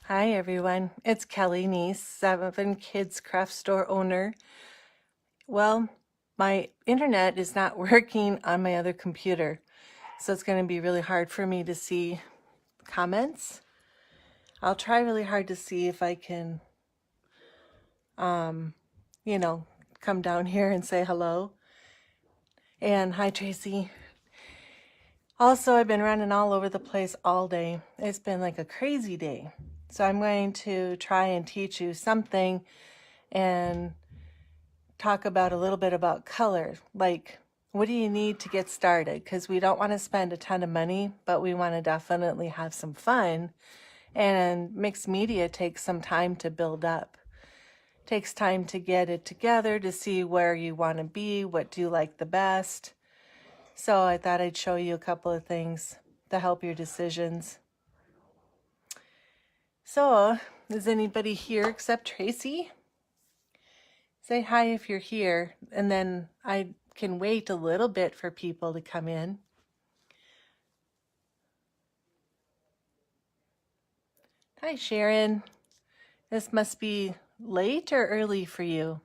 Hi everyone, it's Kelly Neis, 7 Kids Craft Store owner. Well, my internet is not working on my other computer, so it's going to be really hard for me to see comments. I'll try really hard to see if I can, come down here and say hello. And hi Tracy. Also, I've been running all over the place all day. It's been like a crazy day. So I'm going to try and teach you something and talk about a little bit about color. Like, what do you need to get started? Because we don't want to spend a ton of money, but we want to definitely have some fun. And mixed media takes some time to build up. Takes time to get it together, to see where you want to be, what do you like the best. So I thought I'd show you a couple of things to help your decisions. So, is anybody here except Tracy? Say hi if you're here, and then I can wait a little bit for people to come in. Hi, Sharon. This must be late or early for you.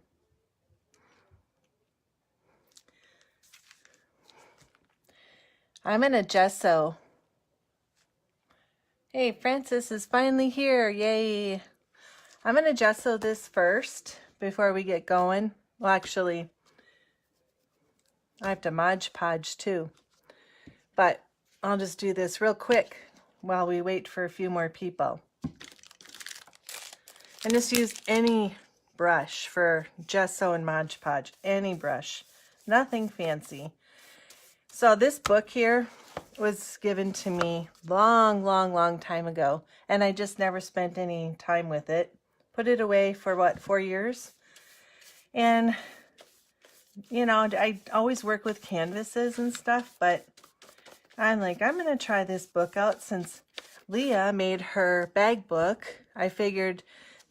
I'm in a gesso. Hey, Francis is finally here. Yay. I'm going to gesso this first before we get going. Well, actually, I have to Modge Podge too. But I'll just do this real quick while we wait for a few more people. And just use any brush for gesso and Modge Podge. Any brush. Nothing fancy. So this book here was given to me long time ago, and I just never spent any time with it. Put it away for what, 4 years? And you know, I always work with canvases and stuff, but I'm like, I'm gonna try this book out. Since Leah made her bag book, I figured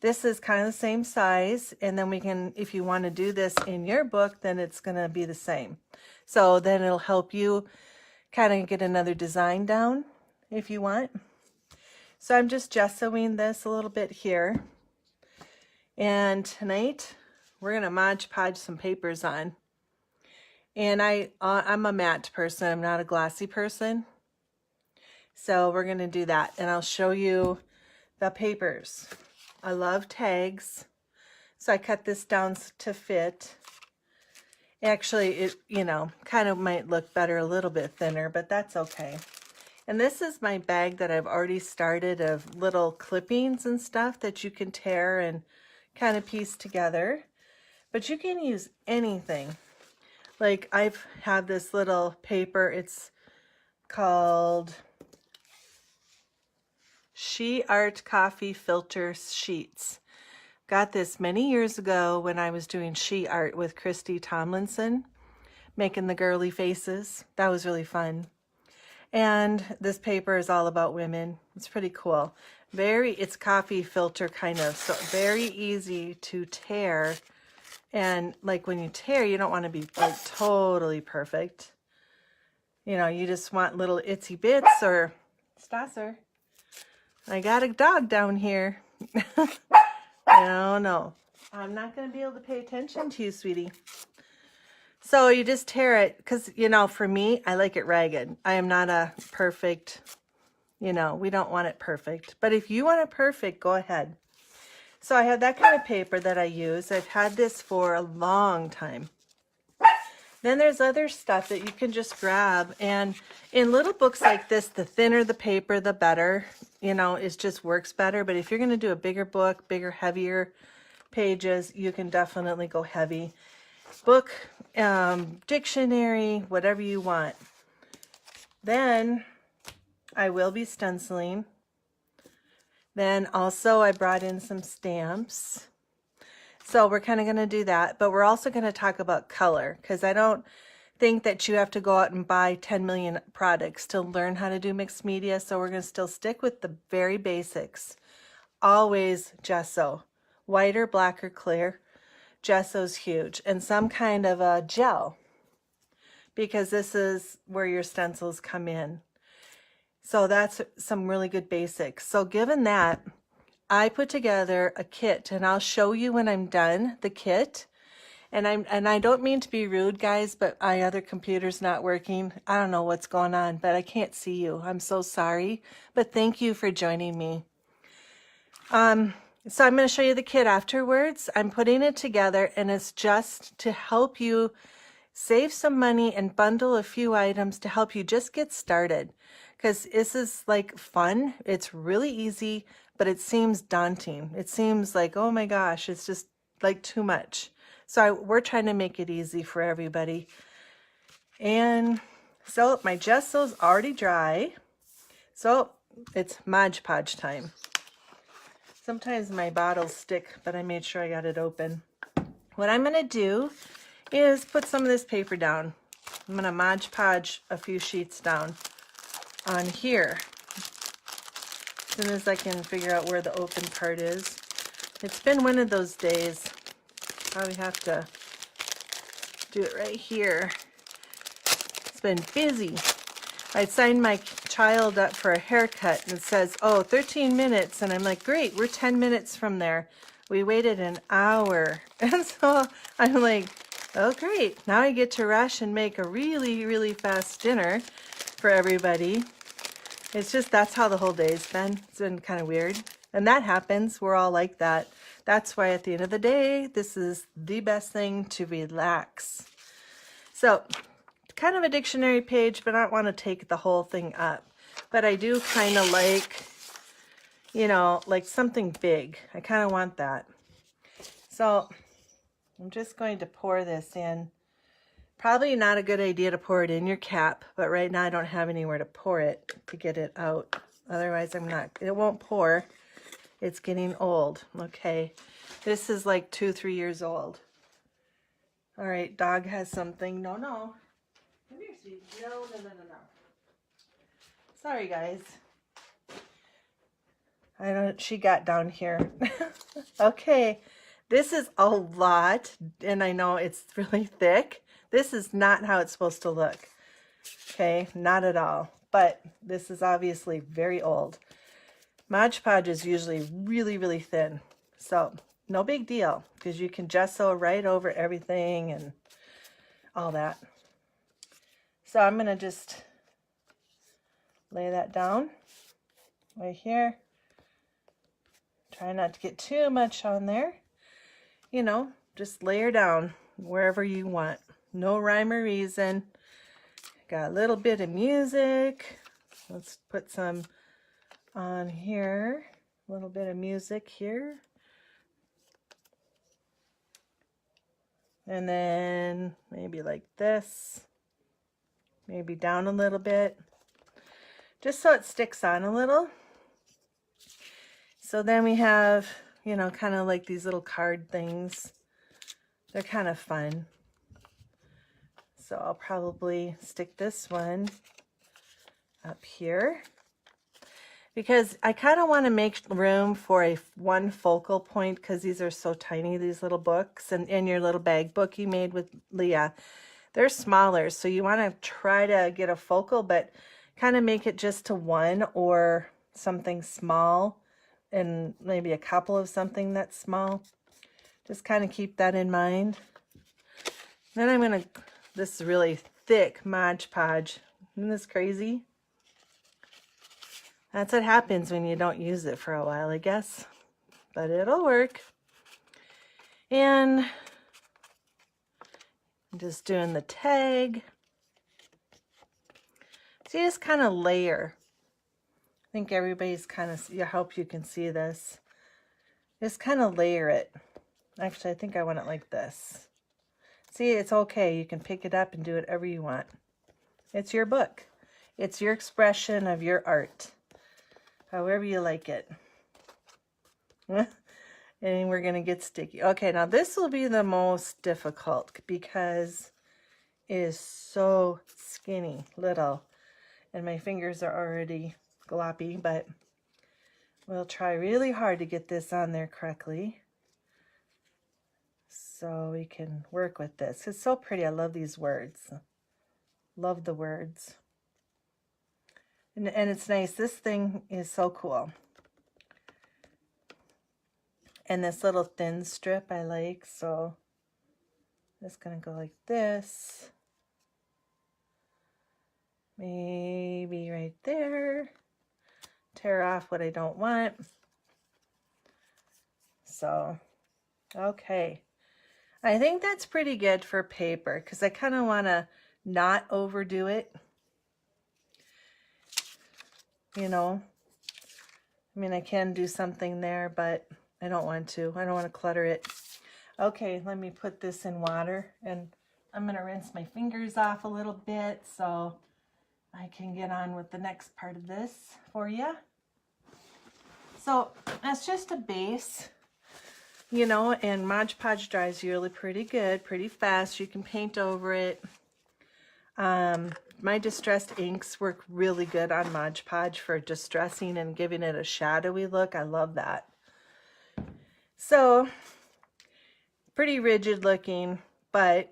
this is kind of the same size, and then we can, if you want to do this in your book, then it's gonna be the same. So then it'll help you kind of get another design down if you want. So I'm just gessoing this a little bit here. And tonight we're gonna Modge Podge some papers on. And I'm a matte person, I'm not a glossy person. So we're gonna do that, and I'll show you the papers. I love tags, so I cut this down to fit. Actually, it, kind of might look better a little bit thinner, but that's okay. And this is my bag that I've already started of little clippings and stuff that you can tear and kind of piece together. But you can use anything. Like I've had this little paper, it's called She Art Coffee Filter Sheets. Got this many years ago when I was doing she art with Christy Tomlinson, making the girly faces. That was really fun. And this paper is all about women. It's pretty cool. It's coffee filter kind of, so very easy to tear. And like when you tear, you don't want to be like totally perfect. You know, you just want little itsy bits. Or Stasser, I got a dog down here. No, I'm not going to be able to pay attention to you, sweetie. So you just tear it, because, for me, I like it ragged. I am not a perfect, we don't want it perfect. But if you want it perfect, go ahead. So I have that kind of paper that I use. I've had this for a long time. Then there's other stuff that you can just grab. And in little books like this, the thinner the paper, the better. It just works better. But if you're going to do a bigger book, bigger, heavier pages, you can definitely go heavy. Book, dictionary, whatever you want. Then I will be stenciling. Then also I brought in some stamps. So we're kind of going to do that, but we're also going to talk about color, because I don't think that you have to go out and buy 10 million products to learn how to do mixed media. So we're going to still stick with the very basics. Always gesso, white or black or clear. Gesso's huge, and some kind of a gel, because this is where your stencils come in. So that's some really good basics. So given that, I put together a kit, and I'll show you when I'm done the kit. And I don't mean to be rude, guys, but my other computer's not working. I don't know what's going on, but I can't see you. I'm so sorry, but thank you for joining me. So I'm going to show you the kit afterwards. I'm putting it together, and it's just to help you save some money and bundle a few items to help you just get started. Because this is like fun. It's really easy, but it seems daunting. It seems like, oh my gosh, it's just like too much. So we're trying to make it easy for everybody. And so my gesso's already dry. So it's Modge Podge time. Sometimes my bottles stick, but I made sure I got it open. What I'm going to do is put some of this paper down. I'm going to Modge Podge a few sheets down on here. As soon as I can figure out where the open part is. It's been one of those days. Probably have to do it right here. It's been busy. I signed my child up for a haircut and it says, oh, 13 minutes. And I'm like, great, we're 10 minutes from there. We waited an hour. And so I'm like, oh, great. Now I get to rush and make a really, really fast dinner for everybody. It's just, that's how the whole day's been. It's been kind of weird. And that happens. We're all like that. That's why at the end of the day, this is the best thing to relax. So, kind of a dictionary page, but I don't want to take the whole thing up. But I do kind of like, you know, like something big. I kind of want that. So, I'm just going to pour this in. Probably not a good idea to pour it in your cap, but right now I don't have anywhere to pour it to get it out. Otherwise, it won't pour. It's getting old. Okay, this is like 2-3 years old. All right, dog has something. No. Come here, sweetie. No. Sorry, guys. She got down here. Okay, this is a lot, and I know it's really thick. This is not how it's supposed to look. Okay, not at all. But this is obviously very old. Modge Podge is usually really, really thin. So no big deal, because you can gesso right over everything and all that. So I'm going to just lay that down right here. Try not to get too much on there. You know, just layer down wherever you want. No rhyme or reason. Got a little bit of music. Let's put some on here. A little bit of music here. And then maybe like this. Maybe down a little bit. Just so it sticks on a little. So then we have, you know, kind of like these little card things. They're kind of fun. So I'll probably stick this one up here because I kind of want to make room for one focal point, because these are so tiny, these little books, and in your little bag book you made with Leah, they're smaller, so you want to try to get a focal, but kind of make it just to one or something small and maybe a couple of something that's small. Just kind of keep that in mind. Then I'm going to, this is really thick Modge Podge. Isn't this crazy? That's what happens when you don't use it for a while, I guess. But it'll work. And I'm just doing the tag. So you just kind of layer. I think everybody's kind of, I hope you can see this. Just kind of layer it. Actually, I think I want it like this. See, it's okay. You can pick it up and do whatever you want. It's your book. It's your expression of your art. However you like it. And we're going to get sticky. Okay, now this will be the most difficult because it is so skinny, little. And my fingers are already gloppy, but we'll try really hard to get this on there correctly. So we can work with this. It's so pretty. I love these words. Love the words. And it's nice. This thing is so cool. And this little thin strip I like, so it's going to go like this. Maybe right there. Tear off what I don't want. So, okay. I think that's pretty good for paper because I kind of want to not overdo it. You know, I mean, I can do something there, but I don't want to. I don't want to clutter it. Okay, let me put this in water, and I'm going to rinse my fingers off a little bit so I can get on with the next part of this for you. So that's just a base, you know, and Modge Podge dries really pretty good, pretty fast. You can paint over it. My distressed inks work really good on Modge Podge for distressing and giving it a shadowy look. I love that. So, pretty rigid looking, but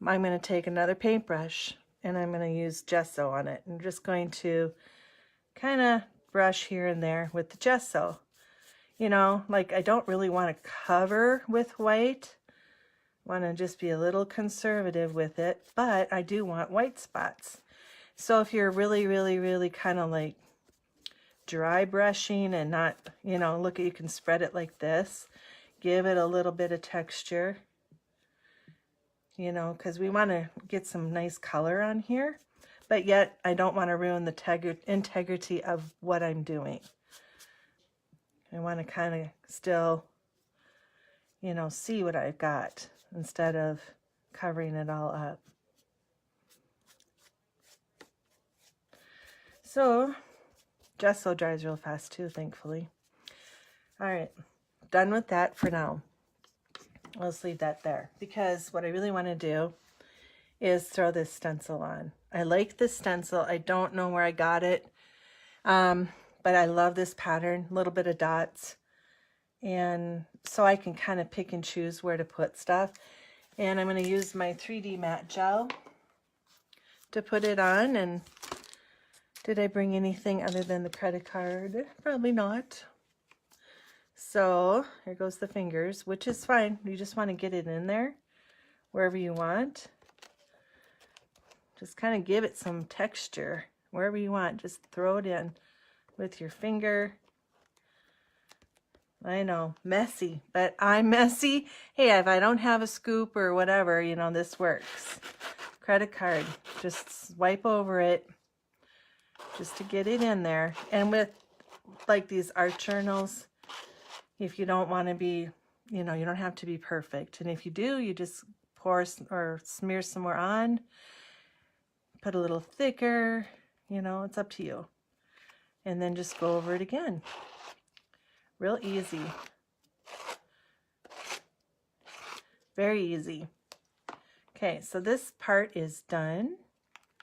I'm going to take another paintbrush and I'm going to use gesso on it. I'm just going to kind of brush here and there with the gesso. You know, like I don't really want to cover with white. I want to just be a little conservative with it, but I do want white spots. So if you're really kind of like dry brushing and not, you know, look, you can spread it like this. Give it a little bit of texture, you know, because we want to get some nice color on here, but yet I don't want to ruin the integrity of what I'm doing. I want to kind of still, you know, see what I've got instead of covering it all up. So, gesso dries real fast too, thankfully. All right. Done with that for now. Let's leave that there because what I really want to do is throw this stencil on. I like this stencil. I don't know where I got it, but I love this pattern, a little bit of dots, and so I can kind of pick and choose where to put stuff. And I'm going to use my 3D matte gel to put it on. And did I bring anything other than the credit card? Probably not. So here goes the fingers, which is fine. You just want to get it in there wherever you want. Just kind of give it some texture wherever you want. Just throw it in with your finger. I know, messy, but I'm messy. Hey, if I don't have a scoop or whatever, you know, this works. Credit card, just wipe over it just to get it in there. And with like these art journals, if you don't want to be, you know, you don't have to be perfect. And if you do, you just pour or smear some more on, put a little thicker, you know, it's up to you. And then just go over it again. Real easy. Very easy. Okay, so this part is done.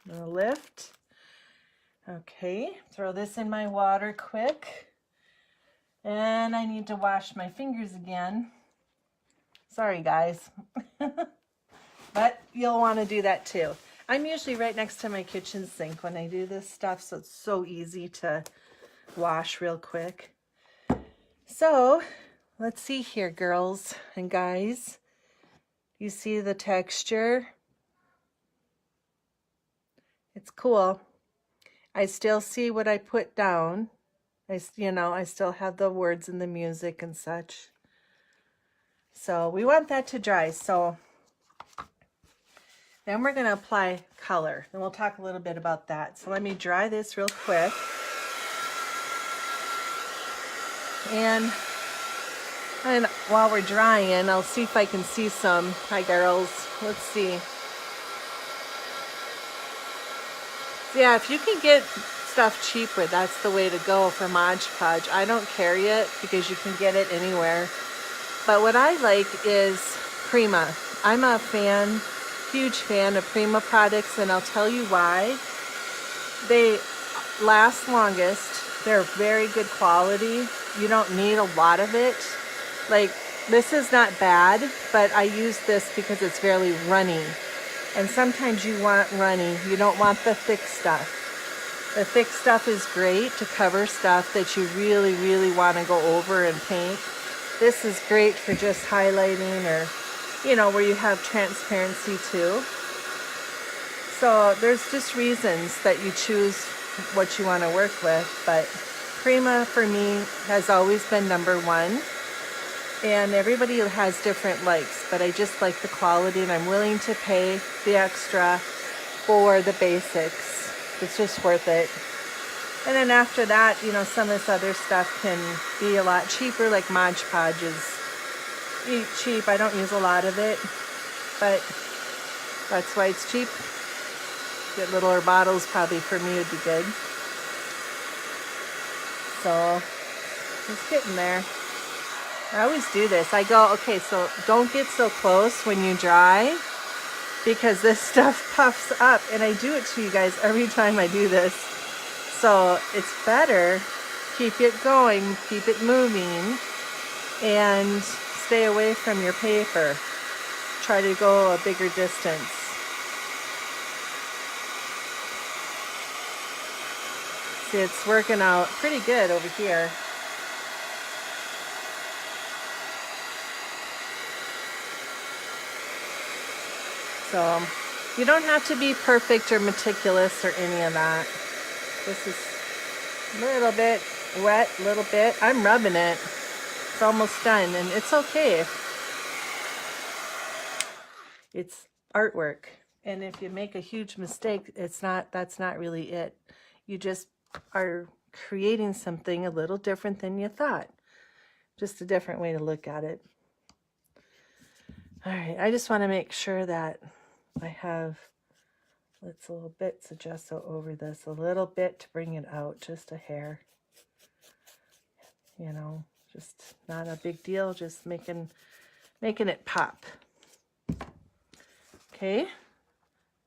I'm going to lift. Okay, throw this in my water quick. And I need to wash my fingers again. Sorry, guys. But you'll want to do that too. I'm usually right next to my kitchen sink when I do this stuff, so it's so easy to wash real quick. So, let's see here, girls and guys. You see the texture? It's cool. I still see what I put down. I still have the words and the music and such. So we want that to dry. So then we're going to apply color. And we'll talk a little bit about that. So let me dry this real quick. And while we're drying, I'll see if I can see some. Hi, girls. Let's see. So yeah, if you can get stuff cheaper, that's the way to go for Modge Podge. I don't carry it because you can get it anywhere. But what I like is Prima. I'm a huge fan of Prima products, and I'll tell you why. They last longest. They're very good quality. You don't need a lot of it. Like, this is not bad, but I use this because it's fairly runny. And sometimes you want runny. You don't want the thick stuff. The thick stuff is great to cover stuff that you really, really want to go over and paint. This is great for just highlighting or, you know, where you have transparency too. So there's just reasons that you choose what you want to work with, but Prima for me has always been #1, and everybody has different likes, but I just like the quality and I'm willing to pay the extra for the basics. It's just worth it. And then after that, you know, some of this other stuff can be a lot cheaper, like Modge Podge is cheap. I don't use a lot of it, but that's why it's cheap. Get littler bottles probably for me would be good. So just getting there. I always do this. I go, okay, so don't get so close when you dry because this stuff puffs up, and I do it to you guys every time I do this. So it's better, keep it going, keep it moving, and stay away from your paper. Try to go a bigger distance. See, it's working out pretty good over here. So you don't have to be perfect or meticulous or any of that. This is a little bit wet, a little bit. I'm rubbing it. It's almost done, and it's okay. It's artwork, and if you make a huge mistake, that's not really it. You just are creating something a little different than you thought. Just a different way to look at it. All right, I just want to make sure that I have little bits of gesso over this, a little bit to bring it out, just a hair. You know, just not a big deal, just making it pop. Okay,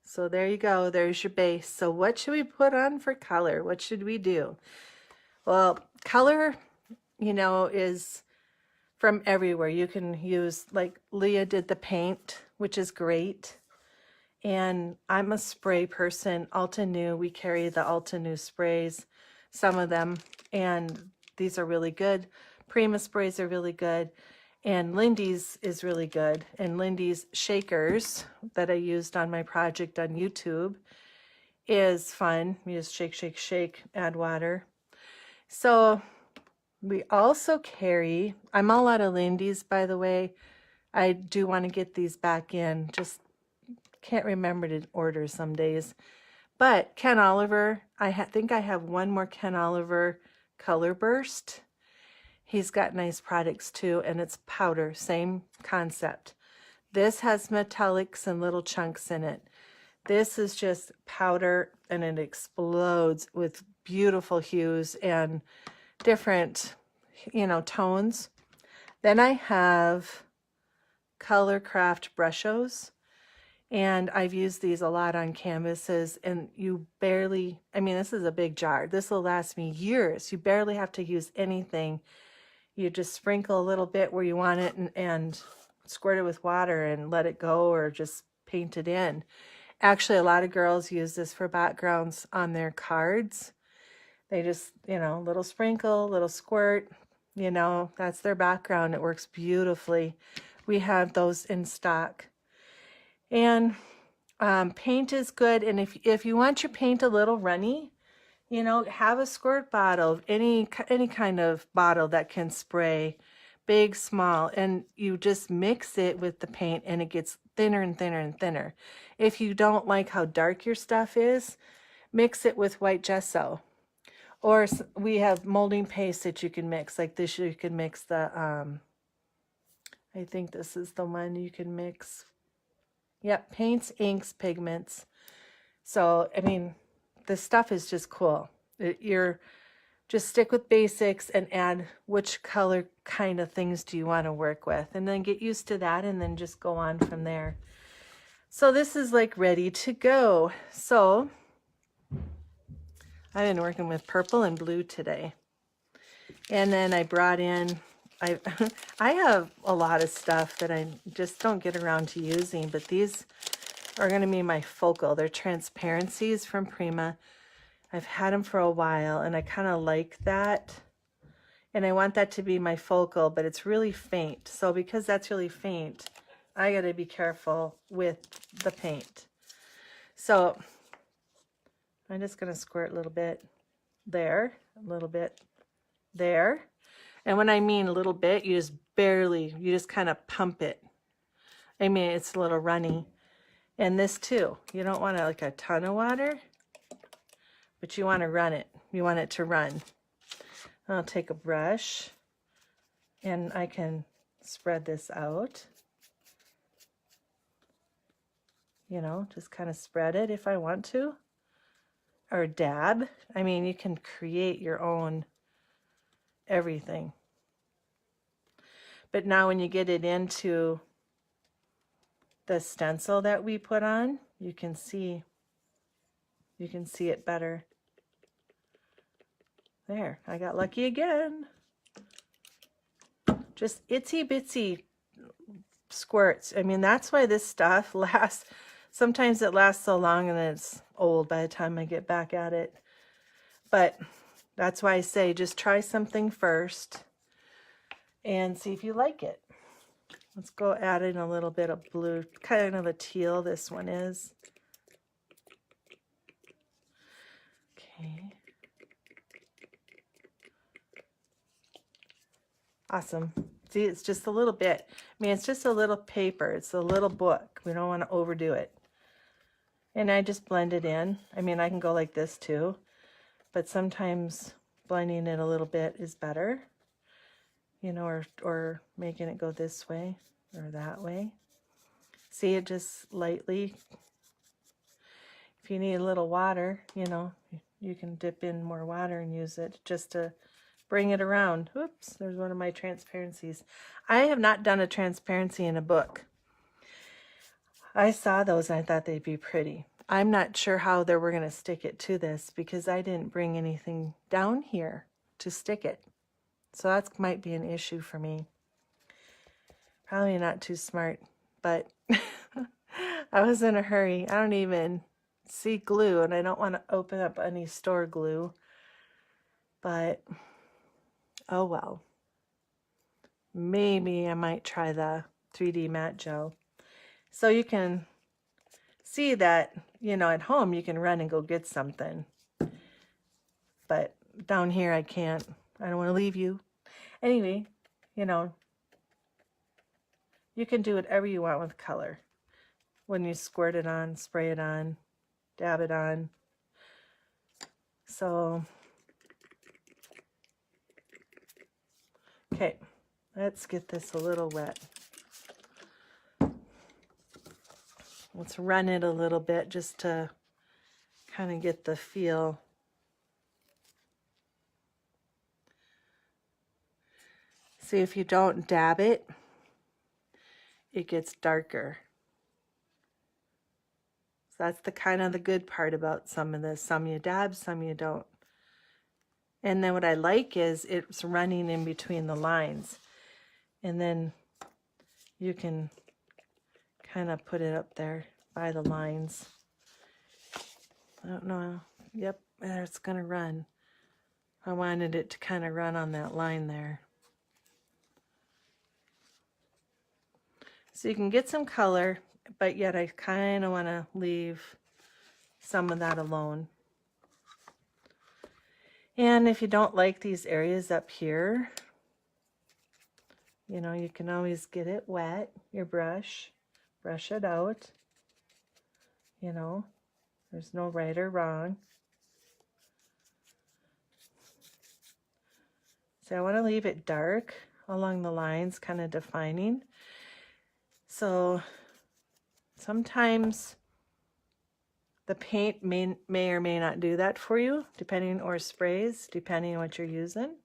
so there you go, there's your base. So what should we put on for color? What should we do? Well, color, you know, is from everywhere. You can use, like Leah did the paint, which is great. And I'm a spray person. Alta New, we carry the Alta New sprays, some of them, and these are really good. Prima sprays are really good, and Lindy's is really good. And Lindy's shakers that I used on my project on YouTube is fun. You just shake, shake, shake, add water. So we also carry, I'm all out of Lindy's, by the way. I do want to get these back in, just can't remember to order some days. But Ken Oliver, I think I have one more Ken Oliver Colorburst. He's got nice products too, and it's powder, same concept. This has metallics and little chunks in it. This is just powder, and it explodes with beautiful hues and different, you know, tones. Then I have Color Craft Brushos. And I've used these a lot on canvases, and you barely, I mean, this is a big jar. This will last me years. You barely have to use anything. You just sprinkle a little bit where you want it and squirt it with water and let it go, or just paint it in. Actually, a lot of girls use this for backgrounds on their cards. They just, you know, little sprinkle, little squirt, you know, that's their background. It works beautifully. We have those in stock. And paint is good, and if you want your paint a little runny, you know, have a squirt bottle, any kind of bottle that can spray, big, small, and you just mix it with the paint, and it gets thinner and thinner and thinner. If you don't like how dark your stuff is, mix it with white gesso. Or we have molding paste that you can mix, like this. You can mix the, I think this is the one you can mix. Yep, paints, inks, pigments. So, I mean, the stuff is just cool. You're just stick with basics and add which color kind of things do you want to work with, and then get used to that, and then just go on from there. So this is like ready to go. So I've been working with purple and blue today. And then I brought in, I have a lot of stuff that I just don't get around to using, but these are going to be my focal. They're Transparencies from Prima. I've had them for a while, and I kind of like that. And I want that to be my focal, but it's really faint. So because that's really faint, I got to be careful with the paint. So I'm just going to squirt a little bit there, a little bit there. And when I mean a little bit, you just kind of pump it. I mean, it's a little runny. And this too, you don't want like a ton of water, but you want to run it. You want it to run. I'll take a brush and I can spread this out. You know, just kind of spread it if I want to. Or dab. I mean, you can create your own everything. But now when you get it into the stencil that we put on, you can see it better. There, I got lucky again. Just itsy bitsy squirts. I mean, that's why this stuff lasts. Sometimes it lasts so long and then it's old by the time I get back at it. But that's why I say just try something first and see if you like it. Let's go add in a little bit of blue, kind of a teal this one is. Okay. Awesome. See, it's just a little bit. I mean, it's just a little paper. It's a little book. We don't want to overdo it. And I just blend it in. I mean, I can go like this too, but sometimes blending it a little bit is better, you know, or making it go this way or that way. See, it just lightly. If you need a little water, you know, you can dip in more water and use it just to bring it around. Oops, there's one of my transparencies. I have not done a transparency in a book. I saw those and I thought they'd be pretty. I'm not sure how we're going to stick it to this because I didn't bring anything down here to stick it. So that might be an issue for me. Probably not too smart, but I was in a hurry. I don't even see glue and I don't want to open up any store glue. But, oh well. Maybe I might try the 3D matte gel. So you can see that, you know, at home you can run and go get something. But down here I can't. I don't want to leave you. Anyway, you know, you can do whatever you want with color. When you squirt it on, spray it on, dab it on. So, okay, let's get this a little wet. Let's run it a little bit just to kind of get the feel. See, if you don't dab it, it gets darker. So that's the kind of the good part about some of this. Some you dab, some you don't. And then what I like is it's running in between the lines. And then you can kind of put it up there by the lines. I don't know. Yep, there it's going to run. I wanted it to kind of run on that line there. So you can get some color, but yet I kind of want to leave some of that alone. And if you don't like these areas up here, you know, you can always get it wet, your brush it out. You know, there's no right or wrong. So I want to leave it dark along the lines, kind of defining. So sometimes the paint may or may not do that for you, depending, or sprays, depending on what you're using.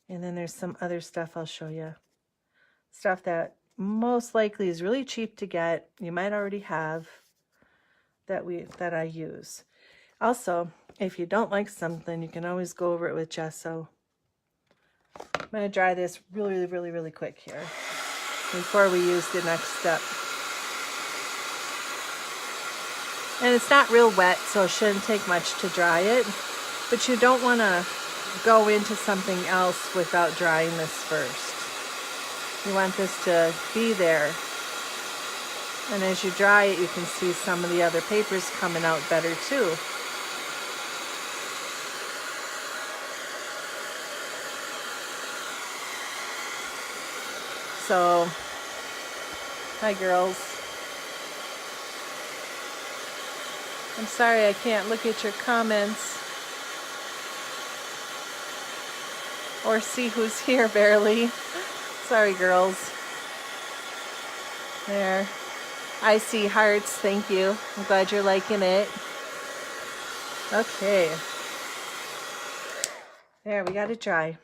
And then there's some other stuff I'll show you. Stuff that most likely is really cheap to get. You might already have that I use. Also, if you don't like something, you can always go over it with gesso. I'm going to dry this really quick here. before we use the next step. And it's not real wet, so it shouldn't take much to dry it. But you don't want to go into something else without drying this first. You want this to be there. And as you dry it, you can see some of the other papers coming out better too. So, hi girls. I'm sorry I can't look at your comments or see who's here barely. Sorry girls. There. I see hearts, thank you. I'm glad you're liking it. Okay. There, we got it dry.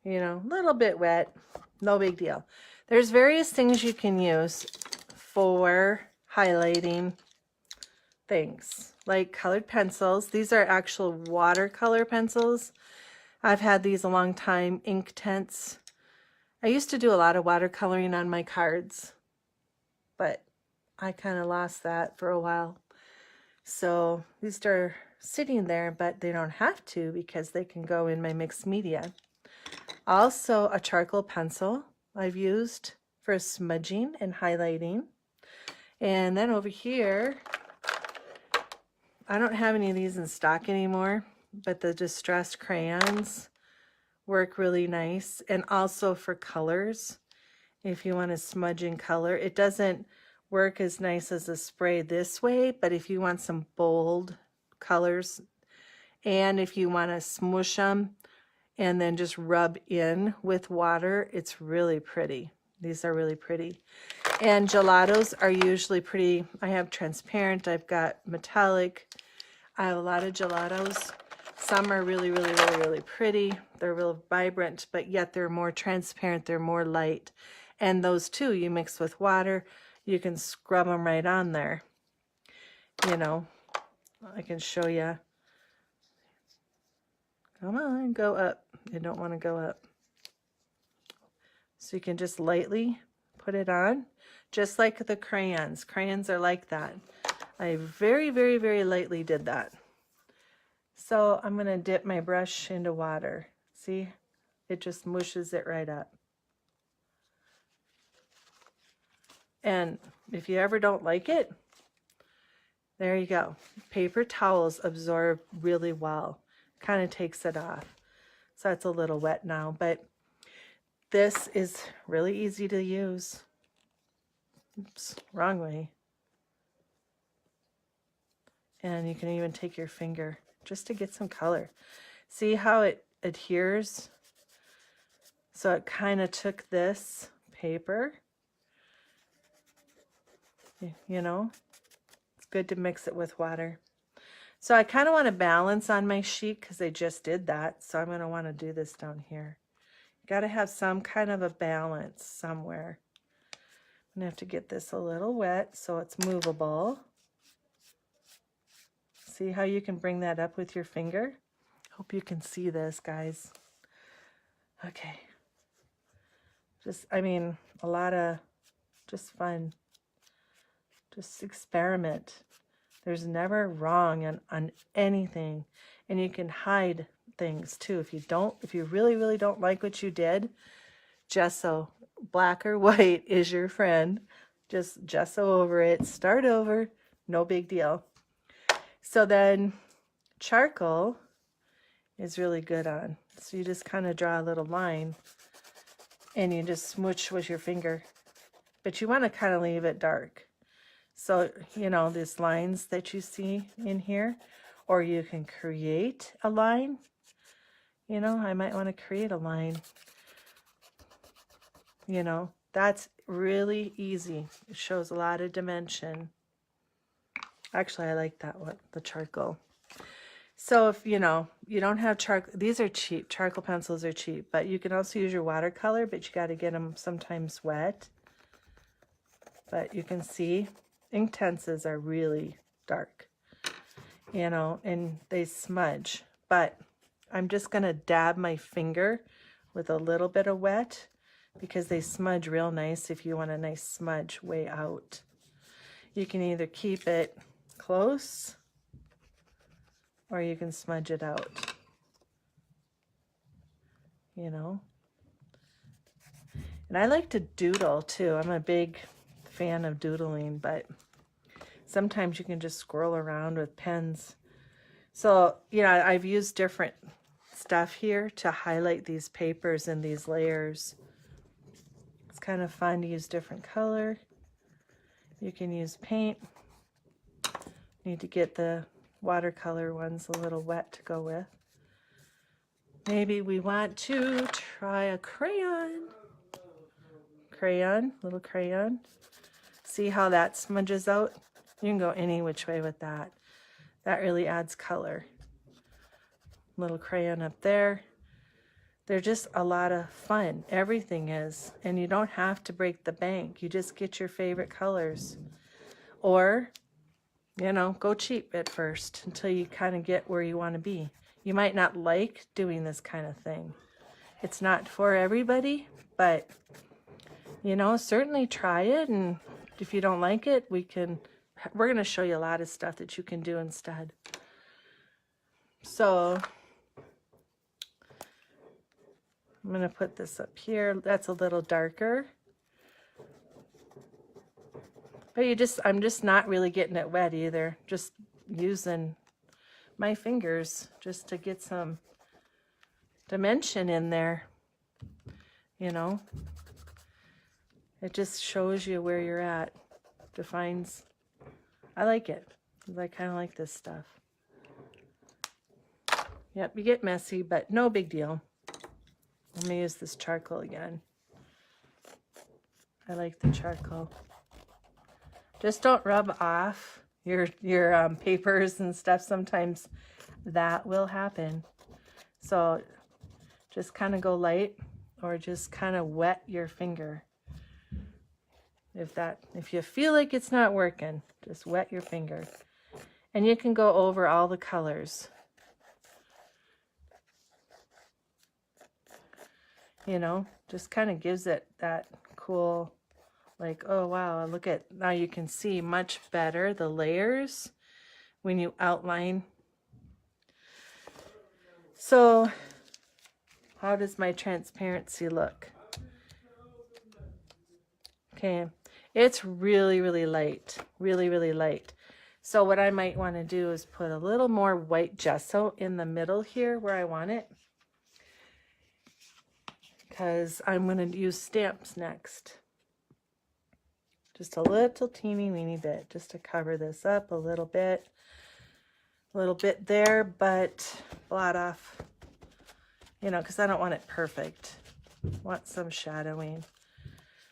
You know, a little bit wet, no big deal. There's various things you can use for highlighting things, like colored pencils. These are actual watercolor pencils. I've had these a long time, ink tints. I used to do a lot of watercoloring on my cards, but I kind of lost that for a while. So these are sitting there, but they don't have to because they can go in my mixed media. Also a charcoal pencil I've used for smudging and highlighting. And then over here, I don't have any of these in stock anymore, but the distressed crayons work really nice. And also for colors, if you want to smudge in color, it doesn't work as nice as a spray this way, but if you want some bold colors, and if you want to smush them and then just rub in with water, it's really pretty. These are really pretty. And gelatos are usually pretty. I have transparent, I've got metallic. I have a lot of gelatos. Some are really, really, really, really pretty. They're real vibrant, but yet they're more transparent, they're more light. And those too, you mix with water, you can scrub them right on there. You know, I can show you. Come on, go up. You don't want to go up. So you can just lightly put it on, just like the crayons. Crayons are like that. I very, very, very lightly did that. So I'm going to dip my brush into water. See? It just mushes it right up. And if you ever don't like it, there you go. Paper towels absorb really well. Kind of takes it off. So it's a little wet now, but this is really easy to use. Oops, wrong way. And you can even take your finger just to get some color. See how it adheres? So it kind of took this paper, you know, it's good to mix it with water. So I kind of want to balance on my sheet because I just did that. So I'm going to want to do this down here. Got to have some kind of a balance somewhere. I'm going to have to get this a little wet so it's movable. See how you can bring that up with your finger? Hope you can see this, guys. Okay. Just, I mean, a lot of just fun. Just experiment. There's never wrong on anything. And you can hide things too. If you really, really don't like what you did, gesso, black or white, is your friend. Just gesso over it, start over, no big deal. So then charcoal is really good on. So you just kind of draw a little line and you just smooch with your finger. But you want to kind of leave it dark. So, you know, these lines that you see in here, or you can create a line. You know, I might want to create a line. You know, that's really easy. It shows a lot of dimension. Actually, I like that one, the charcoal. So if, you know, you don't have charcoal, these are cheap. Charcoal pencils are cheap, but you can also use your watercolor, but you got to get them sometimes wet. But you can see Inktenses are really dark, you know, and they smudge. But I'm just going to dab my finger with a little bit of wet because they smudge real nice if you want a nice smudge way out. You can either keep it close or you can smudge it out, you know. And I like to doodle too. I'm a big fan of doodling, but sometimes you can just scroll around with pens. So, you know, I've used different stuff here to highlight these papers and these layers. It's kind of fun to use different color. You can use paint. Need to get the watercolor ones a little wet to go with. Maybe we want to try a crayon. Little crayon. See how that smudges out? You can go any which way with that. That really adds color. Little crayon up there. They're just a lot of fun. Everything is. And you don't have to break the bank. You just get your favorite colors. Or, you know, go cheap at first until you kind of get where you want to be. You might not like doing this kind of thing. It's not for everybody, but, you know, certainly try it. And if you don't like it, we're going to show you a lot of stuff that you can do instead. So I'm going to put this up here. That's a little darker. But I'm just not really getting it wet either. Just using my fingers just to get some dimension in there. You know, it just shows you where you're at. Defines. I like it. I kind of like this stuff. Yep, you get messy, but no big deal. I'm going to use this charcoal again. I like the charcoal. Just don't rub off your papers and stuff. Sometimes that will happen. So just kind of go light or just kind of wet your finger. If you feel like it's not working, just wet your finger. And you can go over all the colors. You know, just kind of gives it that cool, like, oh wow, look at, now you can see much better the layers when you outline. So how does my transparency look? Okay, it's really, really light, really, really light. So what I might want to do is put a little more white gesso in the middle here where I want it, because I'm going to use stamps next. Just a little teeny weeny bit just to cover this up a little bit there, but blot off, you know, because I don't want it perfect. I want some shadowing,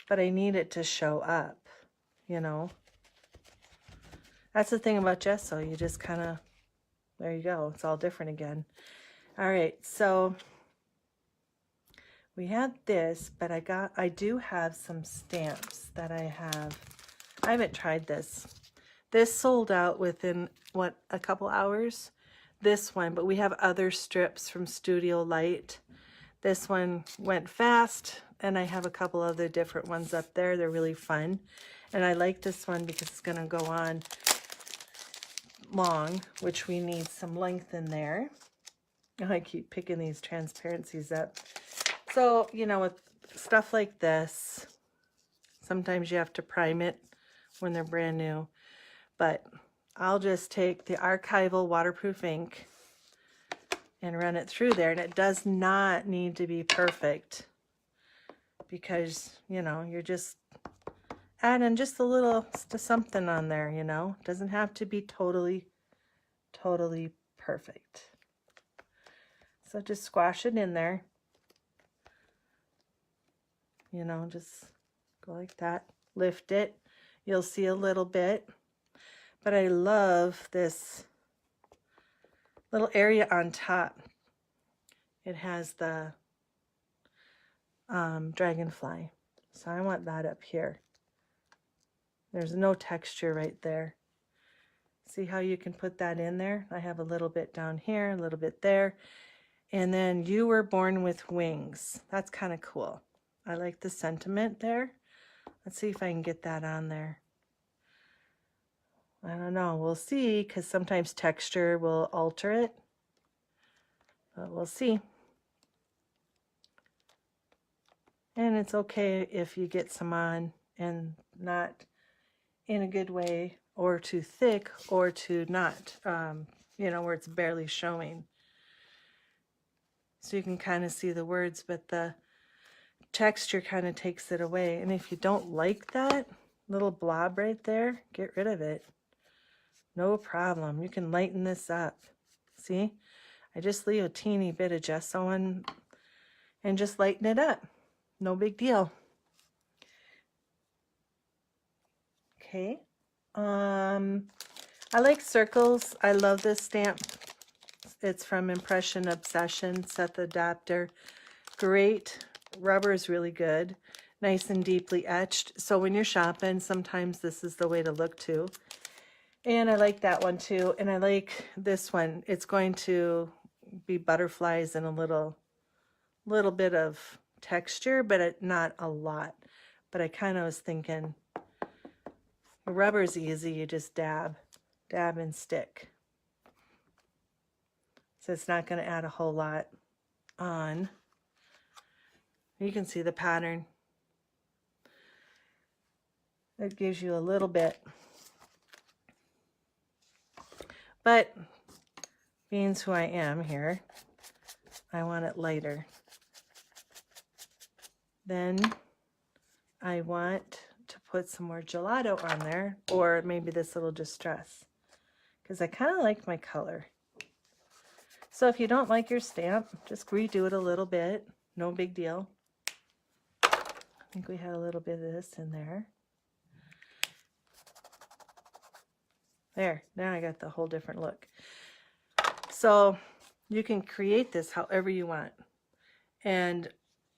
but I need it to show up, you know. That's the thing about gesso. You just kind of, there you go. It's all different again. All right, so we had this, but I do have some stamps that I haven't tried this. This sold out within, what, a couple hours? This one, but we have other strips from Studio Light. This one went fast, and I have a couple other different ones up there. They're really fun. And I like this one because it's gonna go on long, which we need some length in there. I keep picking these transparencies up. So, you know, with stuff like this, sometimes you have to prime it when they're brand new. But I'll just take the archival waterproof ink and run it through there. And it does not need to be perfect because, you know, you're just adding just a little something on there, you know. It doesn't have to be totally perfect. So just squash it in there. You know, just go like that. Lift it. You'll see a little bit. But I love this little area on top. It has the dragonfly. So I want that up here. There's no texture right there. See how you can put that in there? I have a little bit down here, a little bit there. And then you were born with wings. That's kind of cool. I like the sentiment there. Let's see if I can get that on there. I don't know. We'll see, because sometimes texture will alter it. But we'll see. And it's okay if you get some on and not in a good way, or too thick, or too not, you know, where it's barely showing. So you can kind of see the words, but the texture kind of takes it away. And if you don't like that little blob right there, get rid of it. No problem. You can lighten this up. See? I just leave a teeny bit of gesso on and just lighten it up. No big deal. Okay. I like circles. I love this stamp. It's from Impression Obsession, Seth Adapter. Great. Rubber is really good. Nice and deeply etched. So when you're shopping, sometimes this is the way to look too. And I like that one too. And I like this one. It's going to be butterflies and a little bit of texture, but not a lot. But I kind of was thinking, rubber is easy. You just dab and stick. So it's not going to add a whole lot on. You can see the pattern. It gives you a little bit. But being who I am here, I want it lighter. Then I want to put some more gelato on there, or maybe this little distress, because I kind of like my color. So if you don't like your stamp, just redo it a little bit. No big deal. I think we had a little bit of this in there. There, now I got the whole different look. So you can create this however you want. And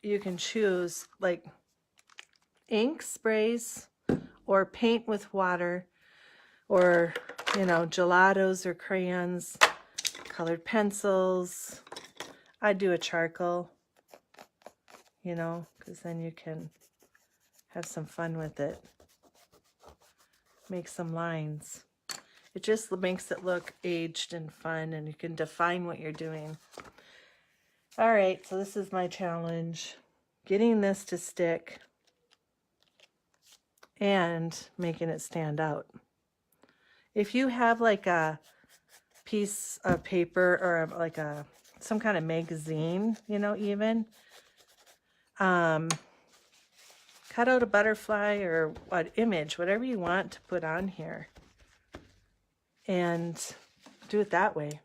you can choose like ink sprays or paint with water, or, you know, gelatos or crayons, colored pencils. I'd do a charcoal, you know, because then you can have some fun with it. Make some lines. It just makes it look aged and fun, and you can define what you're doing. All right, so this is my challenge. Getting this to stick and making it stand out. If you have like a piece of paper or like some kind of magazine, you know, even, cut out a butterfly or an image, whatever you want to put on here. And do it that way.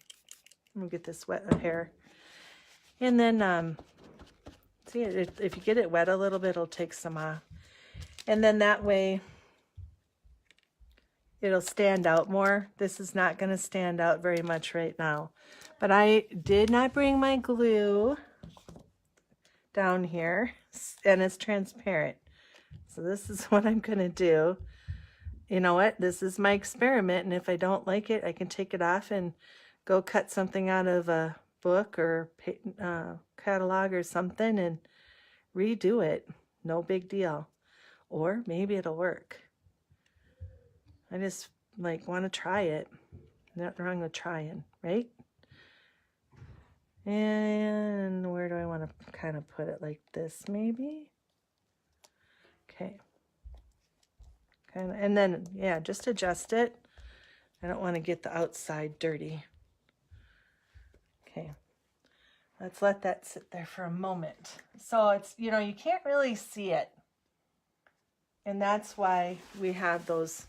Let me get this wet hair. And then, see, if you get it wet a little bit, it'll take some off. And then that way, it'll stand out more. This is not going to stand out very much right now. But I did not bring my glue down here, and it's transparent. So this is what I'm going to do. You know what? This is my experiment, and if I don't like it, I can take it off and go cut something out of a book or catalog or something and redo it. No big deal. Or maybe it'll work. I just like want to try it. Nothing wrong with trying, right? And where do I want to kind of put it? Like this, maybe? Okay. And then, yeah, just adjust it. I don't want to get the outside dirty. Okay, let's let that sit there for a moment. So it's, you know, you can't really see it. And that's why we have those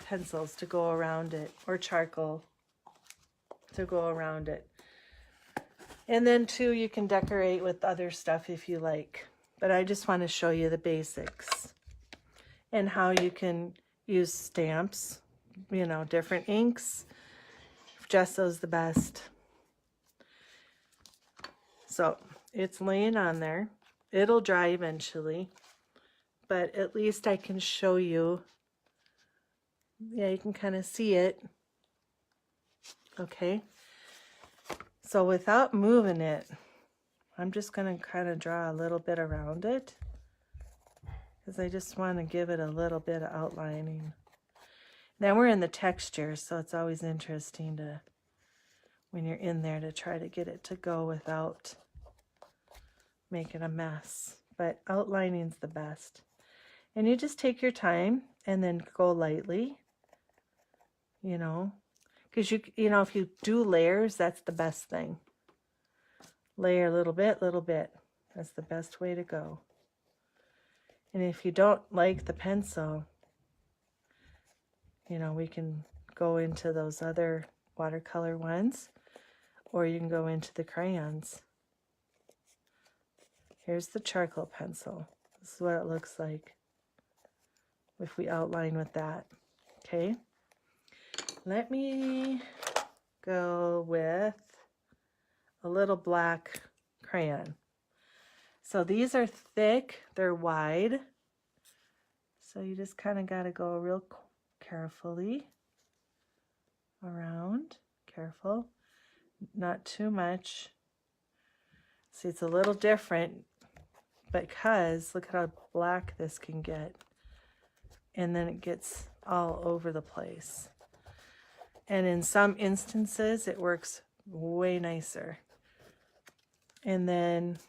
pencils to go around it, or charcoal to go around it. And then too, you can decorate with other stuff if you like. But I just want to show you the basics. And how you can use stamps, you know, different inks. Gesso's the best. So it's laying on there. It'll dry eventually, but at least I can show you. Yeah, you can kind of see it. Okay. So without moving it, I'm just going to kind of draw a little bit around it because I just want to give it a little bit of outlining. Then we're in the texture, so it's always interesting to, when you're in there, to try to get it to go without making a mess. But outlining's the best. And you just take your time and then go lightly, you know, because you know, if you do layers, that's the best thing. Layer a little bit, little bit. That's the best way to go. And if you don't like the pencil, you know, we can go into those other watercolor ones, or you can go into the crayons. Here's the charcoal pencil. This is what it looks like if we outline with that. Okay, let me go with a little black crayon. So these are thick, they're wide, so you just kind of got to go real carefully around. Careful, not too much. See, it's a little different because look at how black this can get, and then it gets all over the place. And in some instances it works way nicer. And then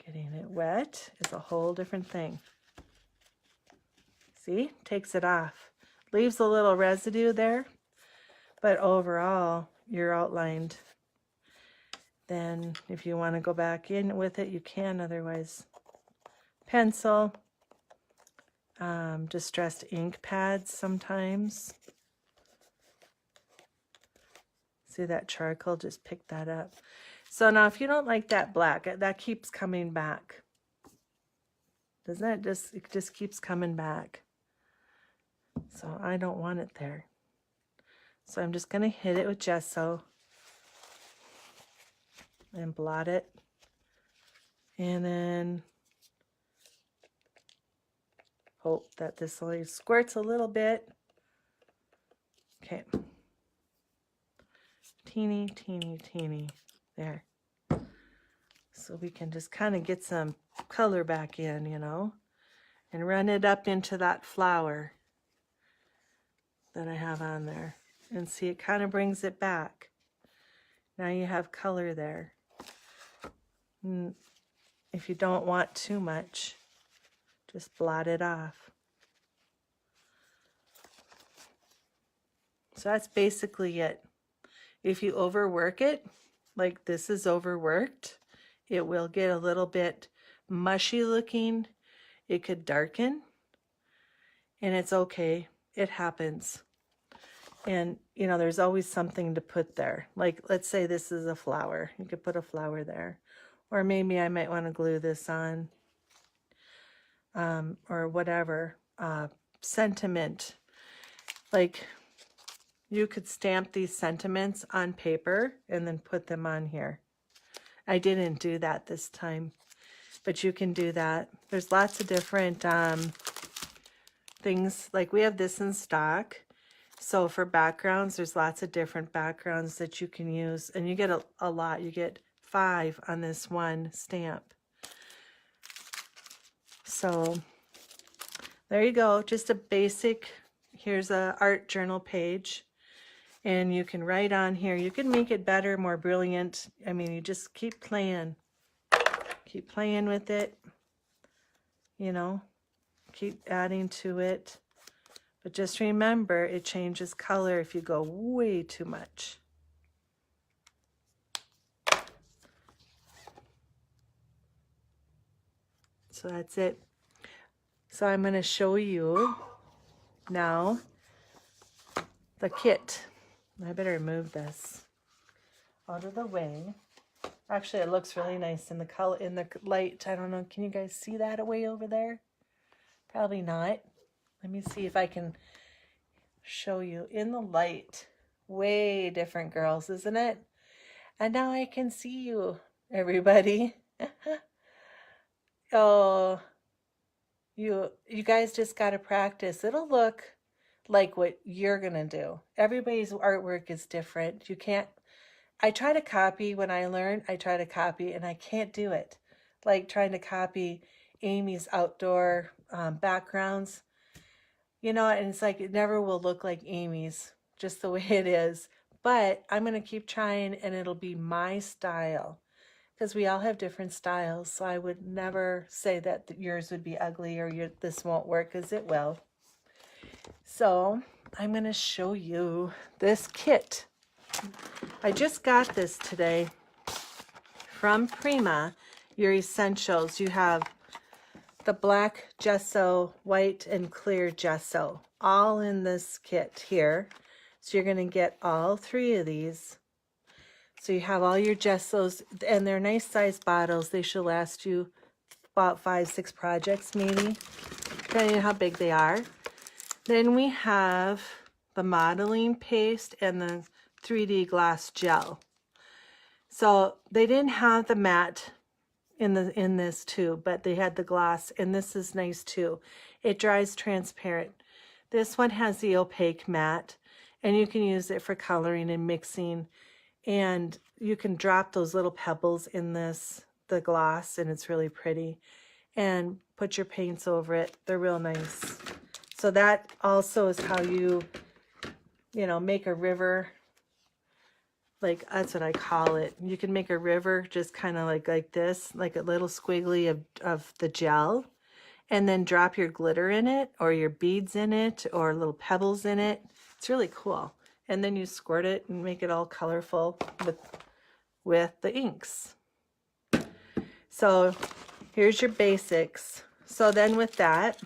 getting it wet is a whole different thing. See, takes it off, leaves a little residue there, but overall you're outlined. Then if you want to go back in with it, you can. Otherwise, pencil, distressed ink pads sometimes. See that charcoal, just pick that up. So now if you don't like that black, that keeps coming back. Doesn't it? It just keeps coming back. So I don't want it there. So I'm just going to hit it with gesso and blot it. And then hope that this only squirts a little bit. Okay. Teeny, teeny, teeny. There. So we can just kind of get some color back in, you know, and run it up into that flower that I have on there. And see, it kind of brings it back. Now you have color there. And if you don't want too much, just blot it off. So that's basically it. If you overwork it, like this is overworked, it will get a little bit mushy looking. It could darken, and it's okay. It happens. And, you know, there's always something to put there. Like, let's say this is a flower. You could put a flower there. Or maybe I might want to glue this on. Or whatever. Sentiment. Like, you could stamp these sentiments on paper and then put them on here. I didn't do that this time, but you can do that. There's lots of different things. Like we have this in stock. So for backgrounds, there's lots of different backgrounds that you can use. And you get a lot. You get 5 on this one stamp. So there you go. Just a basic, here's a art journal page. And you can write on here. You can make it better, more brilliant. I mean, you just keep playing. Keep playing with it. You know, keep adding to it. But just remember, it changes color if you go way too much. So that's it. So I'm going to show you now the kit. I better move this out of the way. Actually, it looks really nice in the color, in the light. I don't know. Can you guys see that way over there? Probably not. Let me see if I can show you in the light. Way different, girls, isn't it? And now I can see you, everybody. Oh, you guys just got to practice. It'll look like what you're going to do. Everybody's artwork is different. You can't I try to copy when I learn, I try to copy and I can't do it. Like trying to copy Amy's outdoor backgrounds, you know, and it's like it never will look like Amy's, just the way it is. But I'm going to keep trying and it'll be my style because we all have different styles. So I would never say that yours would be ugly or this won't work, because it will. So I'm going to show you this kit. I just got this today from Prima, your essentials. You have the black gesso, white and clear gesso, all in this kit here. So you're going to get all 3 of these. So you have all your gessos, and they're nice size bottles. They should last you about 5-6 projects maybe, depending on how big they are. Then we have the modeling paste and the 3D glass gel. So they didn't have the matte in this too, but they had the gloss, and this is nice too. It dries transparent. This one has the opaque matte, and you can use it for coloring and mixing, and you can drop those little pebbles in the gloss, and it's really pretty, and put your paints over it. They're real nice. So that also is how you know, make a river. Like, that's what I call it. You can make a river just kind of like this, like a little squiggly of the gel, and then drop your glitter in it or your beads in it or little pebbles in it. It's really cool. And then you squirt it and make it all colorful with the inks. So here's your basics. So then with that,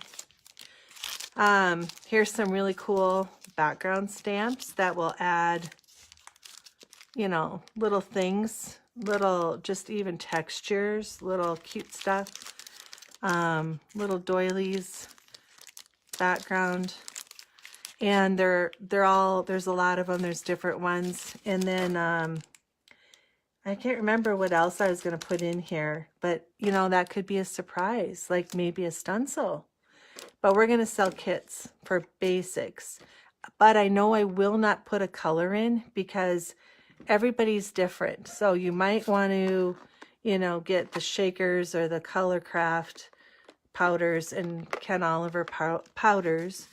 here's some really cool background stamps that will add, you know, little things, little just even textures, little cute stuff, little doilies, background, and they're all, there's a lot of them, there's different ones. And then I can't remember what else I was going to put in here, but you know, that could be a surprise, like maybe a stencil. But we're going to sell kits for basics. But I know I will not put a color in because everybody's different. So you might want to, you know, get the shakers or the Color Craft powders and Ken Oliver powders.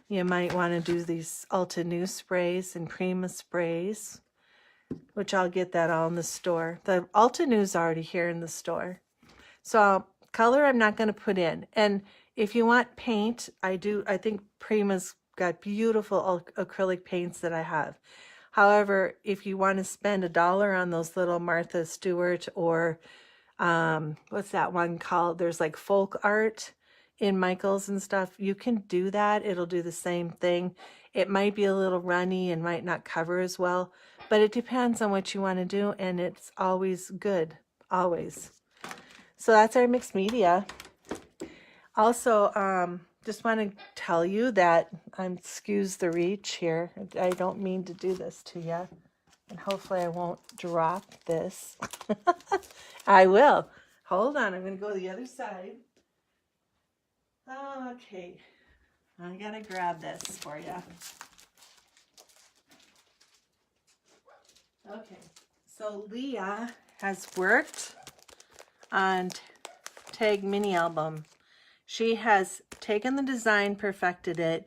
You might want to do these Ulta New sprays and Prima sprays, which I'll get that all in the store. The Ulta New's already here in the store. So color I'm not going to put in. And if you want paint, I think Prima's got beautiful acrylic paints that I have. However, if you want to spend $1 on those little Martha Stewart or what's that one called? There's like folk art in Michael's and stuff. You can do that. It'll do the same thing. It might be a little runny and might not cover as well, but it depends on what you want to do, and it's always good, always. So that's our mixed media. Also, just want to tell you that excuse the reach here. I don't mean to do this to you, and hopefully I won't drop this. I will. Hold on, I'm going to go to the other side. Okay, I gotta grab this for you. Okay, so Leah has worked on Tag Mini Album. She has taken the design, perfected it,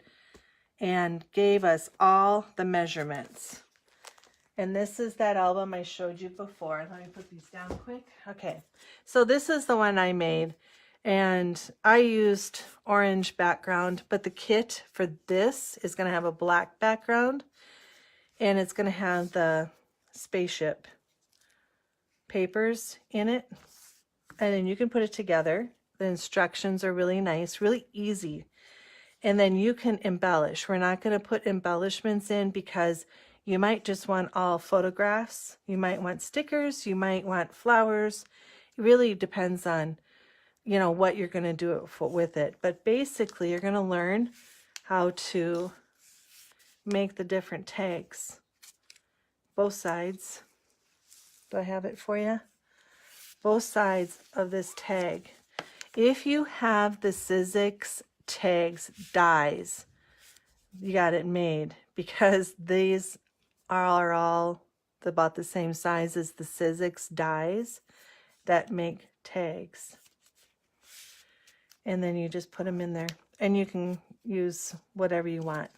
and gave us all the measurements. And this is that album I showed you before. Let me put these down quick. Okay, so this is the one I made. And I used orange background, but the kit for this is going to have a black background, and it's going to have the spaceship papers in it. And then you can put it together. The instructions are really nice, really easy. And then you can embellish. We're not going to put embellishments in because you might just want all photographs. You might want stickers. You might want flowers. It really depends on, you know, what you're going to do with it. But basically, you're going to learn how to make the different tags. Both sides. Do I have it for you? Both sides of this tag. If you have the Sizzix Tags dies, you got it made, because these are all about the same size as the Sizzix dies that make tags. And then you just put them in there. And you can use whatever you want.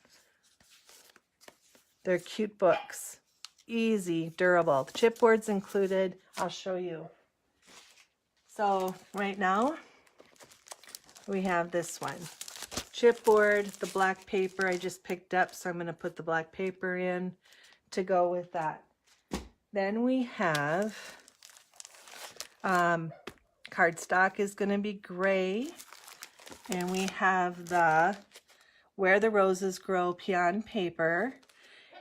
They're cute books. Easy, durable. The chipboard's included. I'll show you. So right now, we have this one. Chipboard, the black paper I just picked up, so I'm going to put the black paper in to go with that. Then we have cardstock is going to be gray. And we have the Where the Roses Grow peon paper.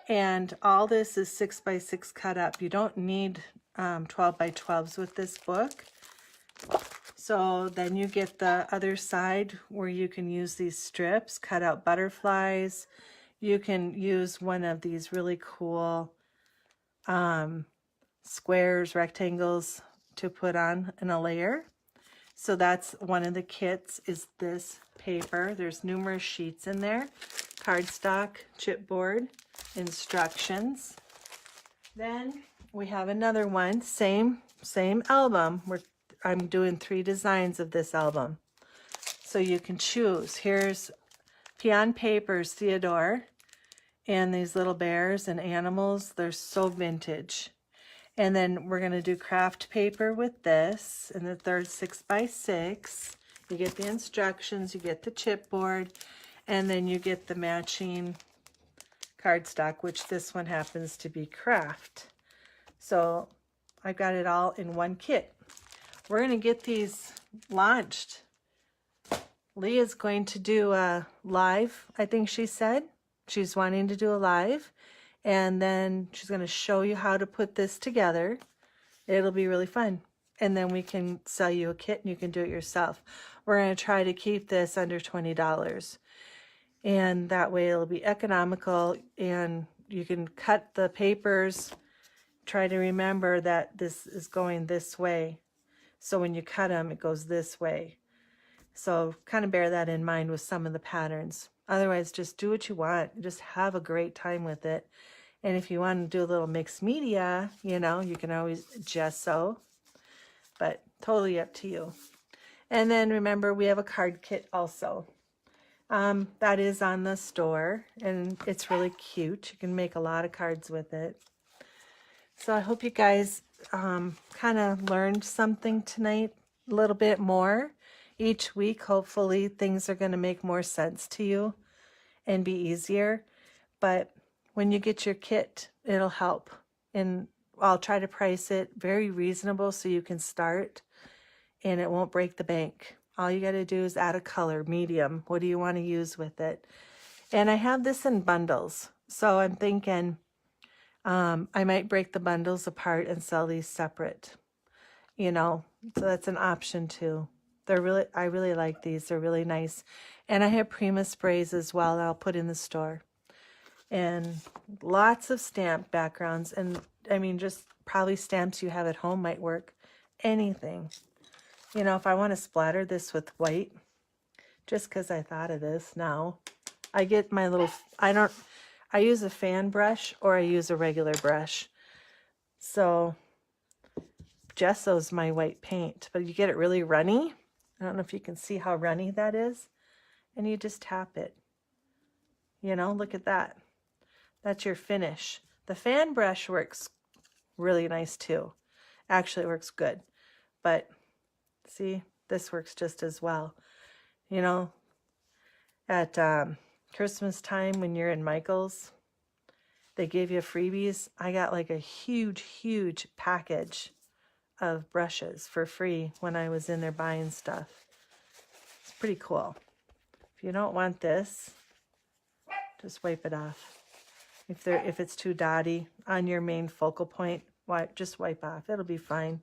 And all this is 6 by 6 cut up. You don't need 12 by 12s with this book. So then you get the other side where you can use these strips, cut out butterflies. You can use one of these really cool squares, rectangles to put on in a layer. So that's one of the kits is this paper. There's numerous sheets in there. Cardstock, chipboard, instructions. Then we have another one, same album. I'm doing 3 designs of this album. So you can choose. Here's peon papers, Theodore, and these little bears and animals. They're so vintage. And then we're going to do craft paper with this, and the third 6 by 6. You get the instructions, you get the chipboard, and then you get the matching cardstock, which this one happens to be craft. So I've got it all in one kit. We're going to get these launched. Leah's going to do a live, I think she said. She's wanting to do a live. And then she's going to show you how to put this together. It'll be really fun. And then we can sell you a kit and you can do it yourself. We're going to try to keep this under $20. And that way it'll be economical and you can cut the papers. Try to remember that this is going this way. So when you cut them, it goes this way. So kind of bear that in mind with some of the patterns. Otherwise, just do what you want. Just have a great time with it. And if you want to do a little mixed media, you know, you can always gesso. But totally up to you. And then remember, we have a card kit also. That is on the store. And it's really cute. You can make a lot of cards with it. So I hope you guys kind of learned something tonight, a little bit more. Each week, hopefully, things are going to make more sense to you and be easier. But when you get your kit, it'll help. And I'll try to price it very reasonable so you can start and it won't break the bank. All you got to do is add a color, medium. What do you want to use with it? And I have this in bundles. So I'm thinking I might break the bundles apart and sell these separate. You know, so that's an option too. I really like these. They're really nice. And I have Prima sprays as well that I'll put in the store. And lots of stamp backgrounds. And I mean, just probably stamps you have at home might work. Anything. You know, if I want to splatter this with white, just because I thought of this now, I get my little, I use a fan brush or I use a regular brush. So gesso's my white paint, but you get it really runny. I don't know if you can see how runny that is. And you just tap it. You know, look at that. That's your finish. The fan brush works really nice too. Actually, it works good. But see, this works just as well. You know, at Christmas time when you're in Michael's, they give you freebies. I got like a huge, huge package of brushes for free when I was in there buying stuff. It's pretty cool. If you don't want this, just wipe it off. If it's too dotty on your main focal point, just wipe off. It'll be fine.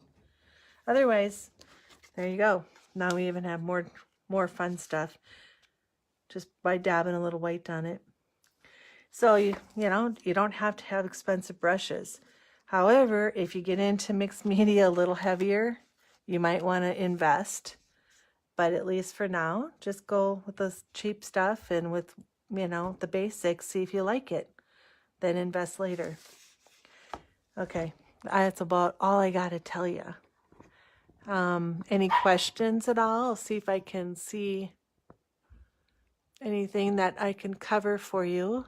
Otherwise, there you go. Now we even have more fun stuff just by dabbing a little white on it. So you know, you don't have to have expensive brushes. However, if you get into mixed media a little heavier, you might want to invest. But at least for now, just go with the cheap stuff and with, you know, the basics, see if you like it. Then invest later. Okay, that's about all I got to tell you. Any questions at all? I'll see if I can see anything that I can cover for you.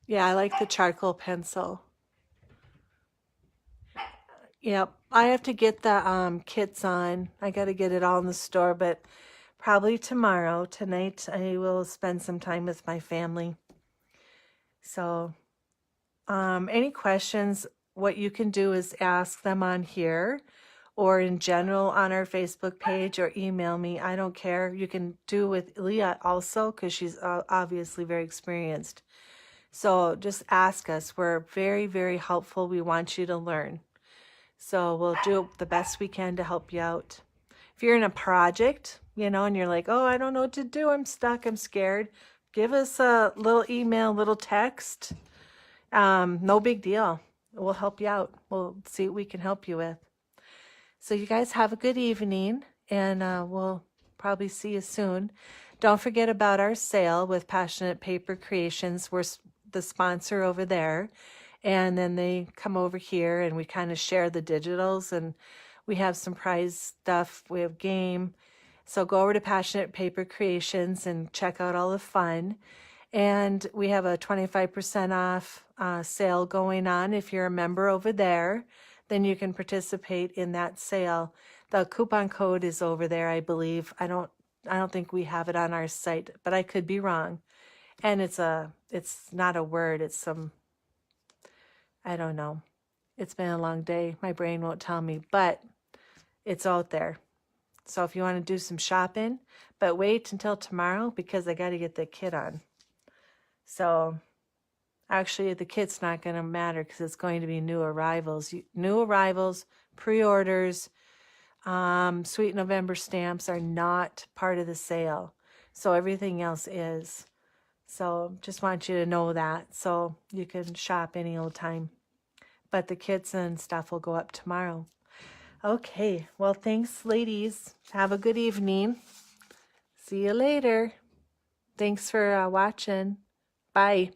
Yeah, I like the charcoal pencil. Yep, I have to get the kits on. I got to get it all in the store, but probably tomorrow. Tonight, I will spend some time with my family. So, any questions, what you can do is ask them on here or in general on our Facebook page or email me. I don't care. You can do with Leah also because she's obviously very experienced. So just ask us. We're very, very helpful. We want you to learn. So we'll do the best we can to help you out. If you're in a project, you know, and you're like, oh, I don't know what to do. I'm stuck. I'm scared. Give us a little email, little text. No big deal. We'll help you out. We'll see what we can help you with. So you guys have a good evening, and we'll probably see you soon. Don't forget about our sale with Passionate Paper Creations. We're the sponsor over there. And then they come over here and we kind of share the digitals, and we have some prize stuff. We have game. So go over to Passionate Paper Creations and check out all the fun. And we have a 25% off sale going on. If you're a member over there, then you can participate in that sale. The coupon code is over there, I believe. I don't think we have it on our site, but I could be wrong. And it's not a word, it's some, I don't know. It's been a long day. My brain won't tell me, but it's out there. So if you want to do some shopping, but wait until tomorrow because I got to get the kit on. So actually the kit's not going to matter because it's going to be new arrivals. New arrivals, pre-orders, Sweet November stamps are not part of the sale. So everything else is. So just want you to know that so you can shop any old time. But the kits and stuff will go up tomorrow. Okay, well, thanks, ladies. Have a good evening. See you later. Thanks for watching. Bye.